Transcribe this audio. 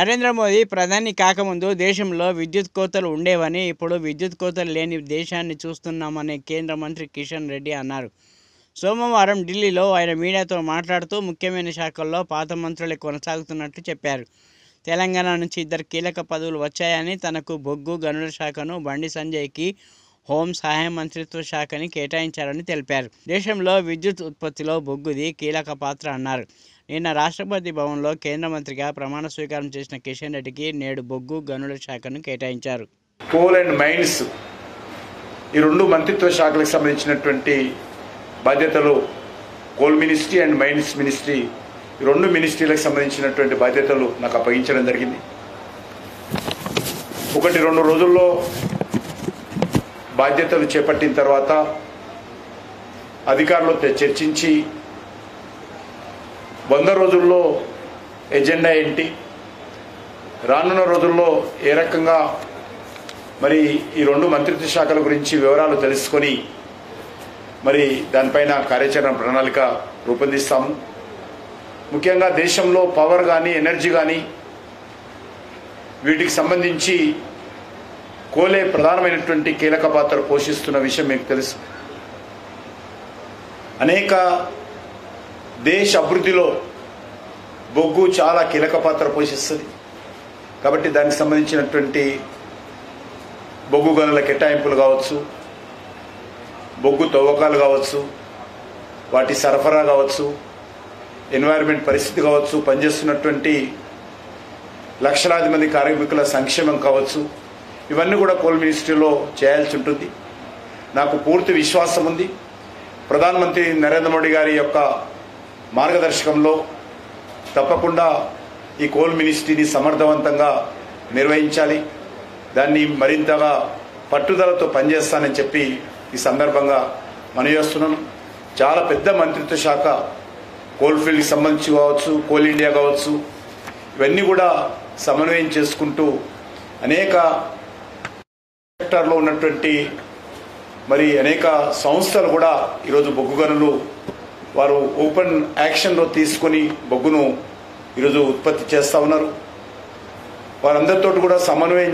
నరేంద్ర మోదీ ప్రధాని కాకముందు దేశంలో విద్యుత్ కోతలు ఉండేవని, ఇప్పుడు విద్యుత్ కోతలు లేని దేశాన్ని చూస్తున్నామని కేంద్ర మంత్రి కిషన్ రెడ్డి అన్నారు. సోమవారం ఢిల్లీలో ఆయన మీడియాతో మాట్లాడుతూ ముఖ్యమైన శాఖల్లో పాత మంత్రులే కొనసాగుతున్నట్లు చెప్పారు. తెలంగాణ నుంచి 2 కీలక పదవులు వచ్చాయని, తనకు బొగ్గు గనుల శాఖను, బండి సంజయ్కి హోం సహాయ మంత్రిత్వ శాఖని కేటాయించారని తెలిపారు. దేశంలో విద్యుత్ ఉత్పత్తిలో బొగ్గుది కీలక పాత్ర అన్నారు. నిన్న రాష్ట్రపతి భవన్లో కేంద్ర మంత్రిగా ప్రమాణ స్వీకారం చేసిన కిషన్ రెడ్డికి నేడు బొగ్గు గనుల శాఖను కేటాయించారు. కోల్ అండ్ మైన్స్ ఈ 2 మంత్రిత్వ శాఖలకు సంబంధించినటువంటి బాధ్యతలు, coal ministry and mines ministry, ఈ 2 మినిస్ట్రీలకు సంబంధించినటువంటి బాధ్యతలు నాకు అప్పగించడం జరిగింది. 1-2 రోజుల్లో బాధ్యతలు చేపట్టిన తర్వాత అధికారులతో చర్చించి 100 రోజుల్లో ఎజెండా ఏంటి, రానున్న రోజుల్లో ఏ రకంగా మరి ఈ 2 మంత్రిత్వ శాఖల గురించి వివరాలు తెలుసుకొని మరి దానిపైన కార్యాచరణ ప్రణాళిక రూపొందిస్తాము. ముఖ్యంగా దేశంలో పవర్ కానీ, ఎనర్జీ కానీ వీటికి సంబంధించి కోలే ప్రధానమైనటువంటి కీలక పాత్ర పోషిస్తున్న విషయం మీకు తెలుసు. అనేక దేశ అభివృద్ధిలో బొగ్గు చాలా కీలక పాత్ర పోషిస్తుంది. కాబట్టి దానికి సంబంధించినటువంటి బొగ్గు గనుల కేటాయింపులు కావచ్చు, బొగ్గు తవ్వకాలు కావచ్చు, వాటి సరఫరా కావచ్చు, ఎన్వైరన్మెంట్ పరిస్థితి కావచ్చు, పనిచేస్తున్నటువంటి లక్షలాది మంది కార్మికుల సంక్షేమం కావచ్చు, ఇవన్నీ కూడా కోల్ మినిస్ట్రీలో చేయాల్సి ఉంటుంది. నాకు పూర్తి విశ్వాసం ఉంది. ప్రధానమంత్రి నరేంద్ర మోడీ గారి యొక్క మార్గదర్శకంలో తప్పకుండా ఈ కోల్ మినిస్ట్రీని సమర్థవంతంగా నిర్వహించాలి. దాన్ని మరింతగా పట్టుదలతో పనిచేస్తానని చెప్పి ఈ సందర్భంగా మనవి చేస్తున్నాను. చాలా పెద్ద మంత్రిత్వ శాఖ, కోల్ ఫీల్డ్కి సంబంధించి కావచ్చు, కోల్ ఇండియా కావచ్చు, ఇవన్నీ కూడా సమన్వయం చేసుకుంటూ అనేక సెక్టార్లో ఉన్నటువంటి మరి అనేక సంస్థలు కూడా ఈరోజు బొగ్గు గనులు వారు ఓపెన్ యాక్షన్లో తీసుకొని బొగ్గును ఈరోజు ఉత్పత్తి చేస్తూ ఉన్నారు. వారందరితో కూడా సమన్వయం